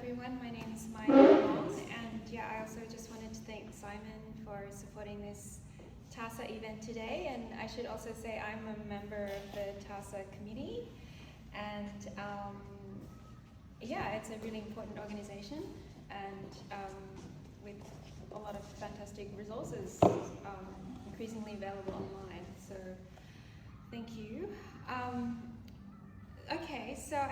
everyone. My name is Maya Long, and I also just wanted to thank Simon for supporting this TASA event today. And I should also say I'm a member of the TASA committee, and it's a really important organization, and with a lot of fantastic resources increasingly available online. So thank you. Okay, so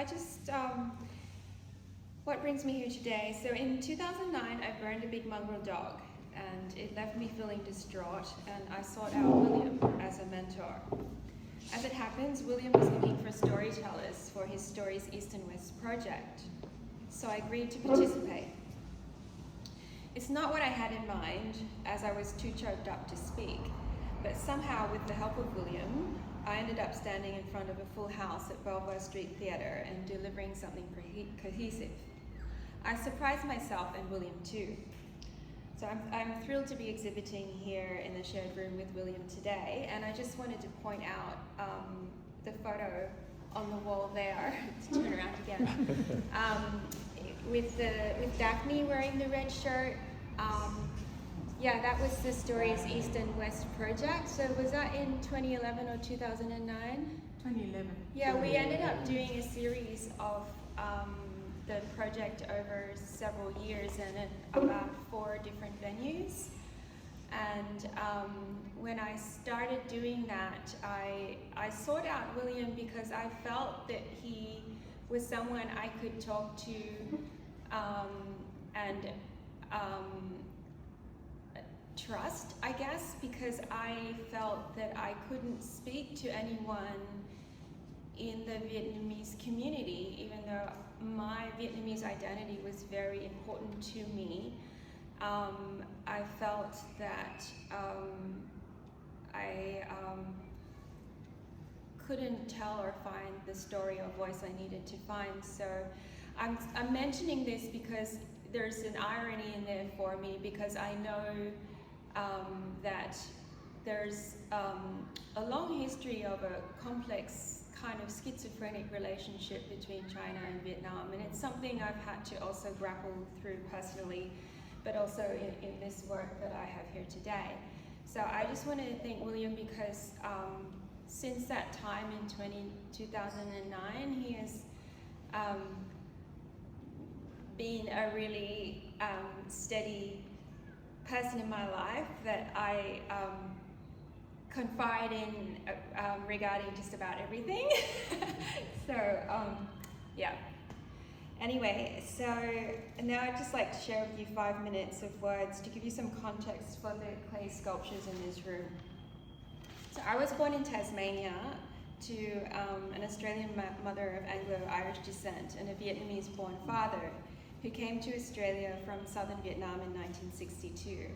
what brings me here today? So in 2009, I burned a big mongrel dog, and it left me feeling distraught, and I sought out William as a mentor. As it happens, William was looking for storytellers for his Stories East and West project, so I agreed to participate. It's not what I had in mind, as I was too choked up to speak, but somehow with the help of William, I ended up standing in front of a full house at Belvoir Street Theatre and delivering something cohesive. I surprised myself and William too. So I'm thrilled to be exhibiting here in the shared room with William today, and I just wanted to point out the photo on the wall there, to turn around again, with Daphne wearing the red shirt. That was the Stories East and West project. So was that in 2011 or 2009? 2011. Yeah, we ended up doing a series of the project over several years and in about 4 different venues. And when I started doing that, I sought out William because I felt that he was someone I could talk to and trust, I guess, because I felt that I couldn't speak to anyone in the Vietnamese community, even though my Vietnamese identity was very important to me. I felt that I couldn't tell or find the story or voice I needed to find. So I'm mentioning this because there's an irony in there for me, because I know that there's a long history of a complex kind of schizophrenic relationship between China and Vietnam, and it's something I've had to also grapple through personally, but also in this work that I have here today. So I just want to thank William because since that time in 2009, he has been a really steady person in my life that I confide in regarding just about everything. Anyway, so now I'd just like to share with you 5 minutes of words to give you some context for the clay sculptures in this room. So I was born in Tasmania to an Australian mother of Anglo-Irish descent and a Vietnamese-born father who came to Australia from southern Vietnam in 1962.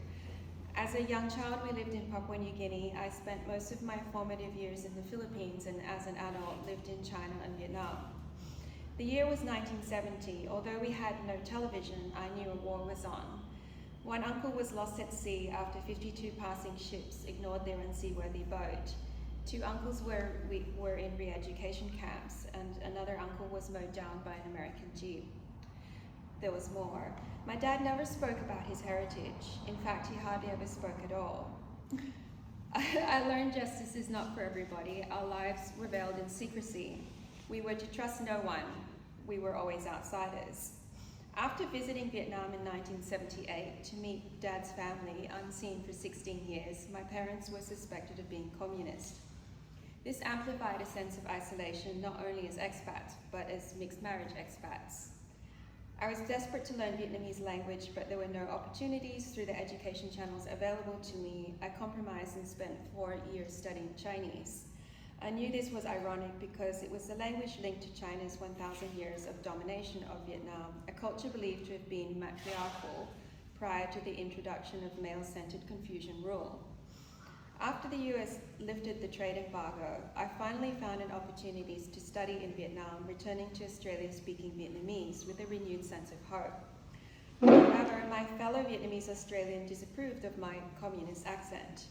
As a young child, we lived in Papua New Guinea. I spent most of my formative years in the Philippines, and as an adult, lived in China and Vietnam. The year was 1970. Although we had no television, I knew a war was on. One uncle was lost at sea after 52 passing ships ignored their unseaworthy boat. 2 uncles were in re-education camps, and another uncle was mowed down by an American Jeep. There was more. My dad never spoke about his heritage. In fact, he hardly ever spoke at all. I learned justice is not for everybody. Our lives were veiled in secrecy. We were to trust no one. We were always outsiders. After visiting Vietnam in 1978 to meet Dad's family, unseen for 16 years, my parents were suspected of being communist. This amplified a sense of isolation, not only as expats, but as mixed marriage expats. I was desperate to learn Vietnamese language, but there were no opportunities through the education channels available to me. I compromised and spent 4 years studying Chinese. I knew this was ironic because it was the language linked to China's 1,000 years of domination of Vietnam, a culture believed to have been matriarchal prior to the introduction of male-centered Confucian rule. After the US lifted the trade embargo, I finally found an opportunity to study in Vietnam, returning to Australia speaking Vietnamese with a renewed sense of hope. However, my fellow Vietnamese Australian disapproved of my communist accent.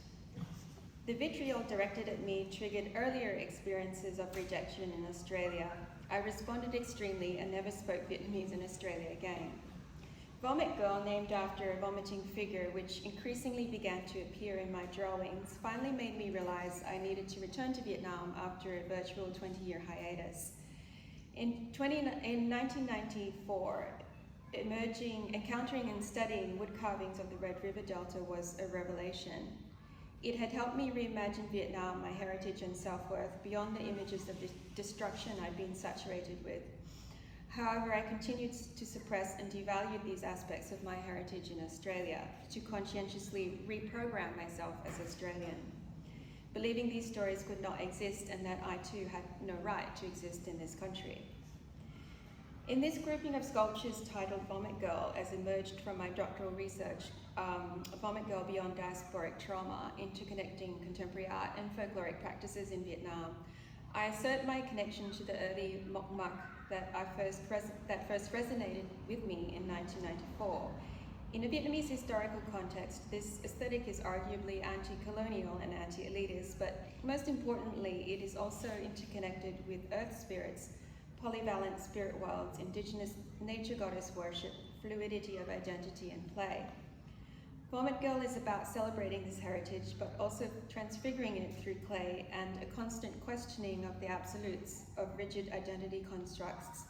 The vitriol directed at me triggered earlier experiences of rejection in Australia. I responded extremely and never spoke Vietnamese in Australia again. Vomit Girl, named after a vomiting figure which increasingly began to appear in my drawings, finally made me realize I needed to return to Vietnam after a virtual 20-year hiatus. In 1994, encountering and studying wood carvings of the Red River Delta was a revelation. It had helped me reimagine Vietnam, my heritage and self-worth, beyond the images of destruction I'd been saturated with. However, I continued to suppress and devalue these aspects of my heritage in Australia, to conscientiously reprogram myself as Australian, believing these stories could not exist and that I too had no right to exist in this country. In this grouping of sculptures titled Vomit Girl, as emerged from my doctoral research, Vomit Girl Beyond Diasporic Trauma, Interconnecting Contemporary Art and Folkloric Practices in Vietnam, I assert my connection to the early Mok Mak that first resonated with me in 1994. In a Vietnamese historical context, this aesthetic is arguably anti-colonial and anti-elitist, but most importantly, it is also interconnected with earth spirits, polyvalent spirit worlds, indigenous nature goddess worship, fluidity of identity and play. Vomit Girl is about celebrating this heritage, but also transfiguring it through clay and a constant questioning of the absolutes of rigid identity constructs,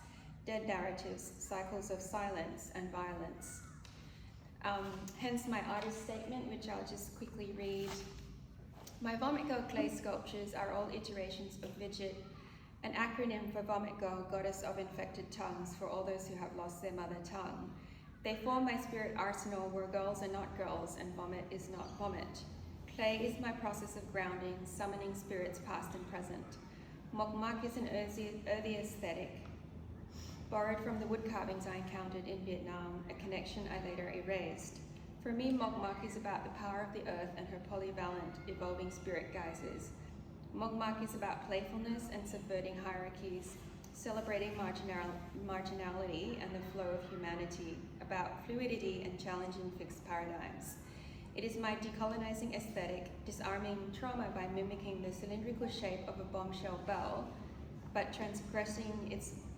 dead narratives, cycles of silence and violence. Hence my artist statement, which I'll just quickly read. My Vomit Girl clay sculptures are all iterations of Vidget, an acronym for Vomit Girl, Goddess of Infected Tongues, for all those who have lost their mother tongue. They form my spirit arsenal where girls are not girls and vomit is not vomit. Clay is my process of grounding, summoning spirits past and present. Mok Mak is an earthy aesthetic, borrowed from the wood carvings I encountered in Vietnam, a connection I later erased. For me, Mok Mak is about the power of the earth and her polyvalent, evolving spirit guises. Mok Mak is about playfulness and subverting hierarchies, celebrating marginality and the flow of humanity, about fluidity and challenging fixed paradigms. It is my decolonizing aesthetic, disarming trauma by mimicking the cylindrical shape of a bombshell bell, but transgressing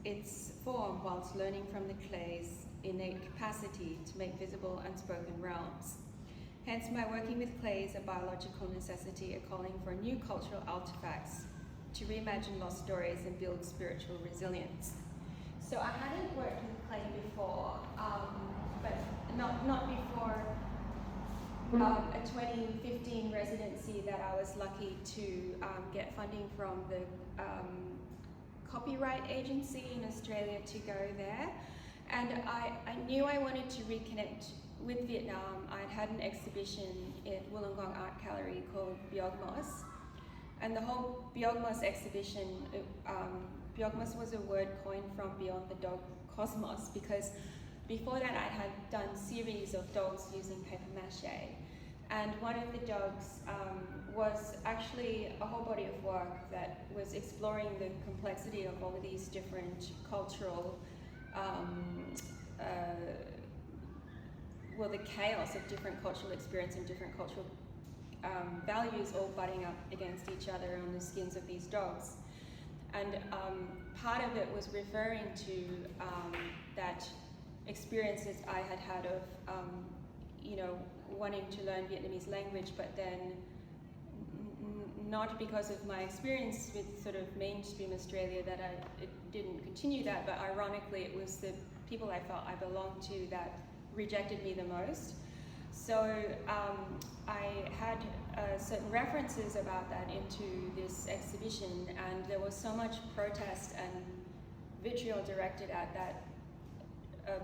its form whilst learning from the clay's innate capacity to make visible unspoken realms. Hence, my working with clay is a biological necessity, a calling for new cultural artifacts to reimagine lost stories and build spiritual resilience. So I hadn't worked with clay before, but not before a 2015 residency that I was lucky to get funding from the copyright agency in Australia to go there. And I knew I wanted to reconnect with Vietnam. I'd had an exhibition at Wollongong Art Gallery called Biogmos. And the whole Biogmos exhibition, Biogmos was a word coined from beyond the dog cosmos, because before that I had done series of dogs using paper mache. And one of the dogs was actually a whole body of work that was exploring the complexity of all of these different cultural, the chaos of different cultural experience and different cultural values all butting up against each other on the skins of these dogs. And part of it was referring to that experiences I had had of, wanting to learn Vietnamese language, but then not because of my experience with sort of mainstream Australia that it didn't continue that, but ironically it was the people I felt I belonged to that rejected me the most. So I had certain references about that into this exhibition, and there was so much protest and vitriol directed at that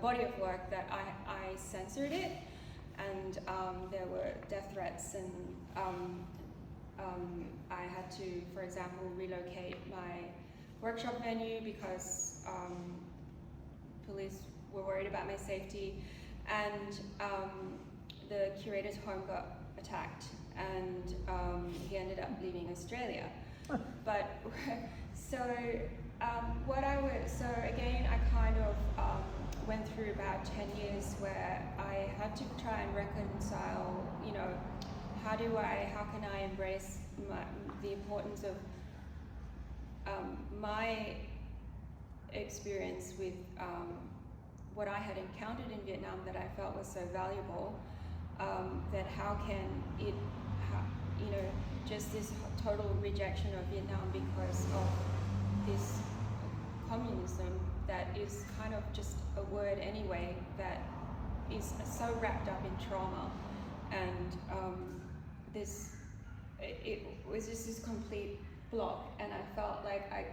body of work that I censored it, and there were death threats, and I had to, for example, relocate my workshop venue because police were worried about my safety, and the curator's home got attacked, and he ended up leaving Australia. But so again, I kind of went through about 10 years where I had to try and reconcile, how can I embrace the importance of my experience with what I had encountered in Vietnam that I felt was so valuable, that how can it, you know, just this total rejection of Vietnam because of this communism that is kind of just a word anyway that is so wrapped up in trauma, and it was just this complete block, and I felt like I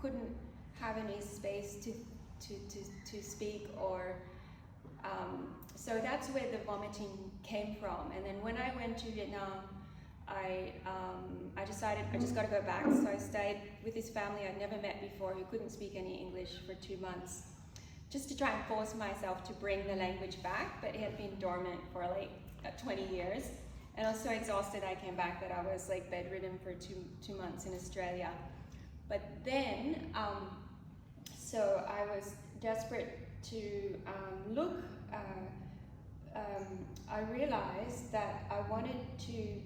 couldn't have any space to speak, or so that's where the vomiting came from. And then when I went to Vietnam, I decided I just got to go back. So I stayed with this family I'd never met before who couldn't speak any English for 2 months, just to try and force myself to bring the language back, but it had been dormant for like 20 years. And I was so exhausted I came back that I was like bedridden for two months in Australia. But then, so I was desperate to look. I realized that I wanted to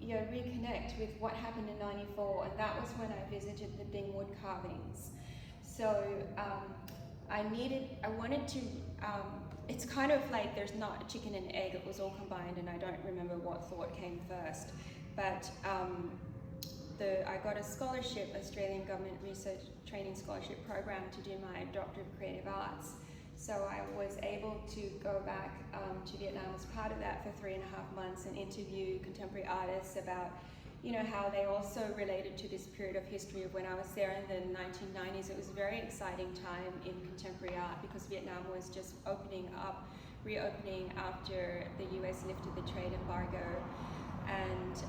reconnect with what happened in '94, and that was when I visited the Ding wood carvings. So I wanted to, it's kind of like there's not a chicken and egg, it was all combined, and I don't remember what thought came first. But I got a scholarship, Australian Government Research Training Scholarship Program, to do my Doctor of Creative Arts. So I was able to go back to Vietnam as part of that for 3.5 months and interview contemporary artists about, you know, how they also related to this period of history of when I was there in the 1990s. It was a very exciting time in contemporary art because Vietnam was just reopening after the US lifted the trade embargo. And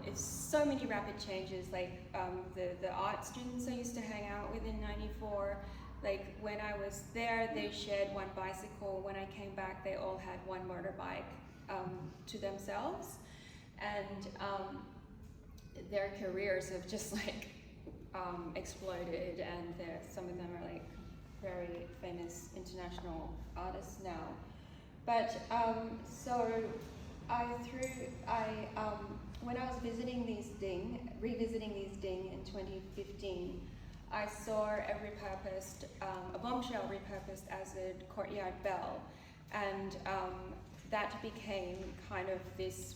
it's so many rapid changes, like the art students I used to hang out with in '94, like when I was there, they shared one bicycle. When I came back, they all had one motorbike to themselves. And their careers have just like exploded, and some of them are like very famous international artists now. But so when I was revisiting these Ding in 2015, I saw a bombshell repurposed as a courtyard bell, and that became kind of this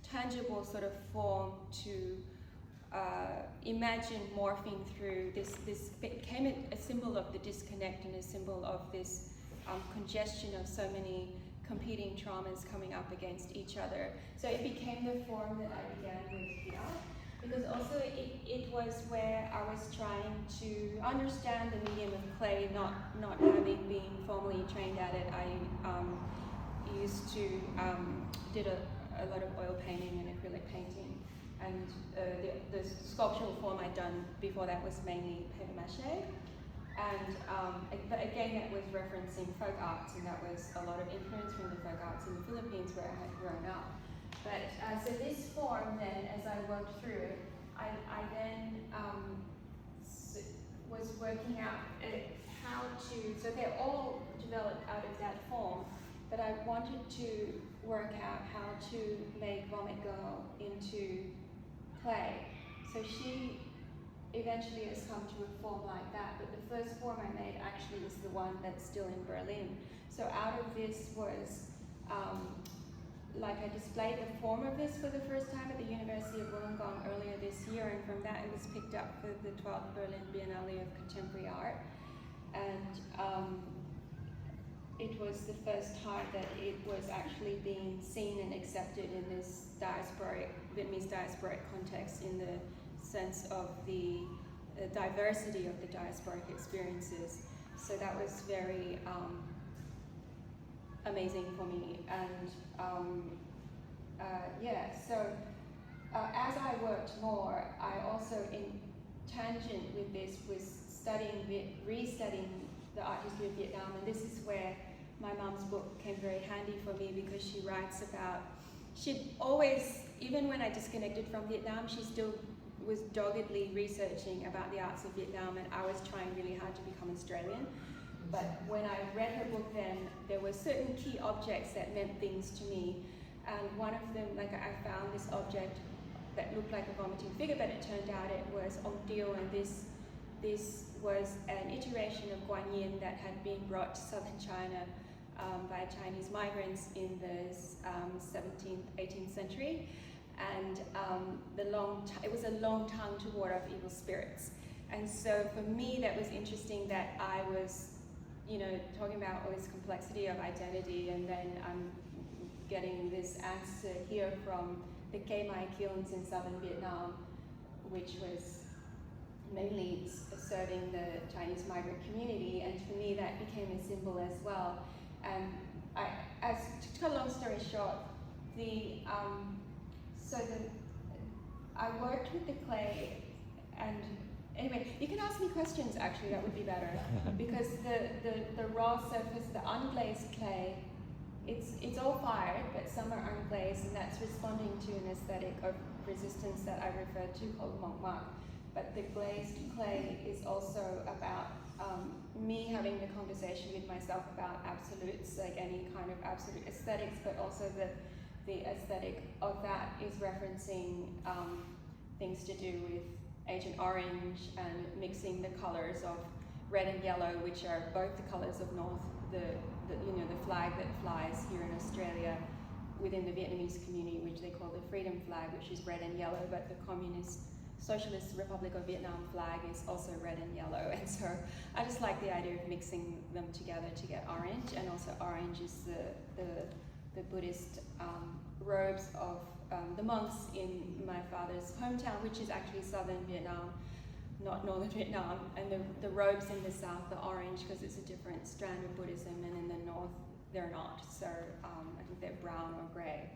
tangible sort of form to imagine morphing through this became a symbol of the disconnect and a symbol of this congestion of so many competing traumas coming up against each other. So it became the form that I began with here, because also it was where I was trying to understand the medium of clay, not having been formally trained at it. I used to did a lot of oil painting and acrylic painting, and the sculptural form I'd done before that was mainly paper mache. And but again, that was referencing folk arts, and that was a lot of influence from the folk arts in the Philippines where I had grown up. But so this form then, as I worked through it, I then was working out how to, so they're all developed out of that form, but I wanted to work out how to make Vomit Girl into clay. So she eventually has come to a form like that, but the first form I made actually is the one that's still in Berlin. So out of this was, like I displayed the form of this for the first time at the University of Wollongong earlier this year, and from that it was picked up for the 12th Berlin Biennale of Contemporary Art. And it was the first time that it was actually being seen and accepted in this Vietnamese diasporic context, in the sense of the diversity of the diasporic experiences. So that was very amazing for me. And as I worked more, I also, in tangent with this, was restudying the art history of Vietnam, and this is where my mom's book came very handy for me, because she writes about, she'd always, even when I disconnected from Vietnam, she still was doggedly researching about the arts of Vietnam, and I was trying really hard to become Australian. But when I read her book then, there were certain key objects that meant things to me, and one of them, like I found this object that looked like a vomiting figure, but it turned out it was Artium, and this was an iteration of Nguyen that had been brought to southern China by Chinese migrants in the 17th, 18th century, and it was a long tongue to ward off evil spirits. And so for me, that was interesting that I was, talking about all this complexity of identity, and then I'm getting this answer here from the Khe Mai kilns in southern Vietnam, which was mainly serving the Chinese migrant community, and for me that became a symbol as well. And to cut a long story short, I worked with the clay, and anyway, you can ask me questions actually, that would be better, because the raw surface, the unglazed clay, it's all fired, but some are unglazed, and that's responding to an aesthetic of resistance that I referred to called Mok Mak. But the glazed clay is also about me having the conversation with myself about absolutes, like any kind of absolute aesthetics, but also the aesthetic of that is referencing things to do with Agent Orange and mixing the colors of red and yellow, which are both the colors of North, the flag that flies here in Australia within the Vietnamese community, which they call the Freedom Flag, which is red and yellow, but the Communist Socialist Republic of Vietnam flag is also red and yellow. And so I just like the idea of mixing them together to get orange, and also orange is the Buddhist robes of the monks in my father's hometown, which is actually southern Vietnam, not northern Vietnam, and the robes in the south are orange because it's a different strand of Buddhism, and in the north they're not, so I think they're brown or grey.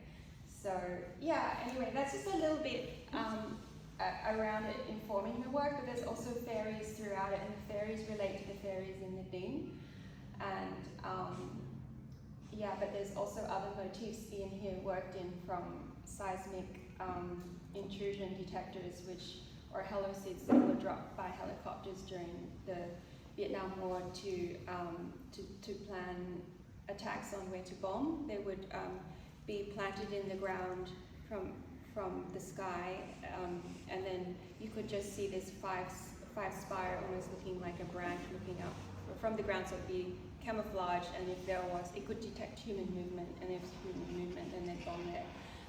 So yeah, anyway, that's just a little bit around it informing the work, but there's also fairies throughout it, and the fairies relate to the fairies in the Ding, and but there's also other motifs in here worked in from seismic intrusion detectors, or heliocytes that were dropped by helicopters during the Vietnam War to plan attacks on where to bomb. They would be planted in the ground from the sky, and then you could just see this five spire, almost looking like a branch looking up from the ground, so it'd be camouflage, and if there was, it could detect human movement, and if human movement, then they'd bomb there.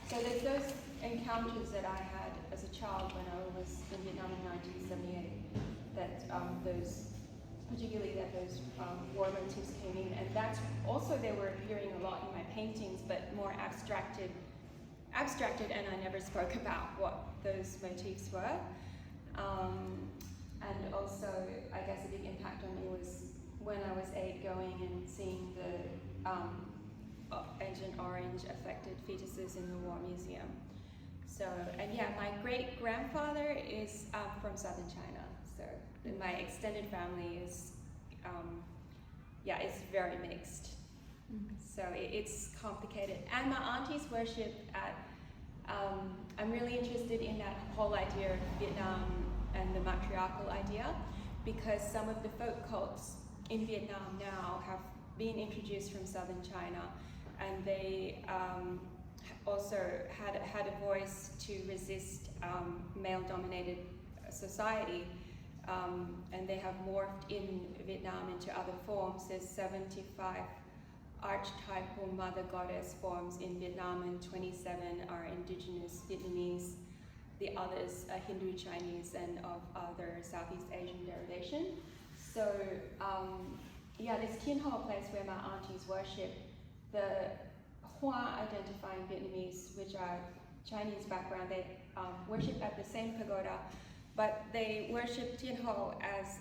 So there's those encounters that I had as a child when I was in Vietnam in 1978, that particularly those war motifs came in, and that's also, they were appearing a lot in my paintings, but more abstracted, and I never spoke about what those motifs were. And also, I guess a big impact on me was when I was 8, going and seeing the Agent Orange affected fetuses in the War Museum. So, and yeah, my great-grandfather is from southern China, so my extended family is, it's very mixed. So it's complicated. And my aunties worship at, I'm really interested in that whole idea of Vietnam and the matriarchal idea, because some of the folk cults in Vietnam now have been introduced from southern China, and they also had a voice to resist male-dominated society, and they have morphed in Vietnam into other forms. There's 75 archetypal mother goddess forms in Vietnam, and 27 are indigenous Vietnamese. The others are Hindu, Chinese, and of other Southeast Asian derivation. So this Kien Ho place where my aunties worship, the Hoa identifying Vietnamese, which are Chinese background, they worship at the same pagoda, but they worship Kien Ho as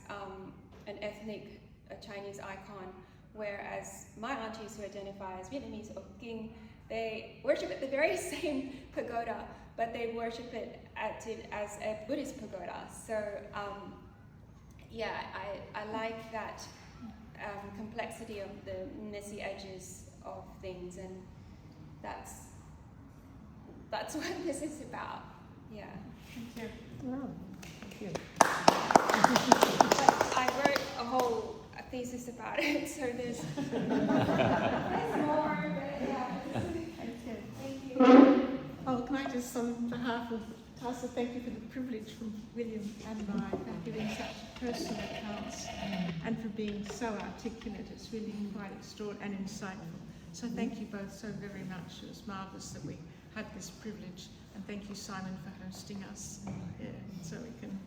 an ethnic Chinese icon, whereas my aunties who identify as Vietnamese or Kinh, they worship at the very same pagoda, but they worship it as a Buddhist pagoda. So I like that complexity of the messy edges of things, and that's what this is about. Yeah. Thank you. Oh, thank you. I wrote a whole thesis about it, so there's more, but yeah. Thank you. Thank you. Oh, can I just, on behalf of Also, thank you for the privilege from William and I of giving such personal accounts and for being so articulate. It's really quite extraordinary and insightful. So thank you both so very much. It was marvellous that we had this privilege. And thank you, Simon, for hosting us, so we can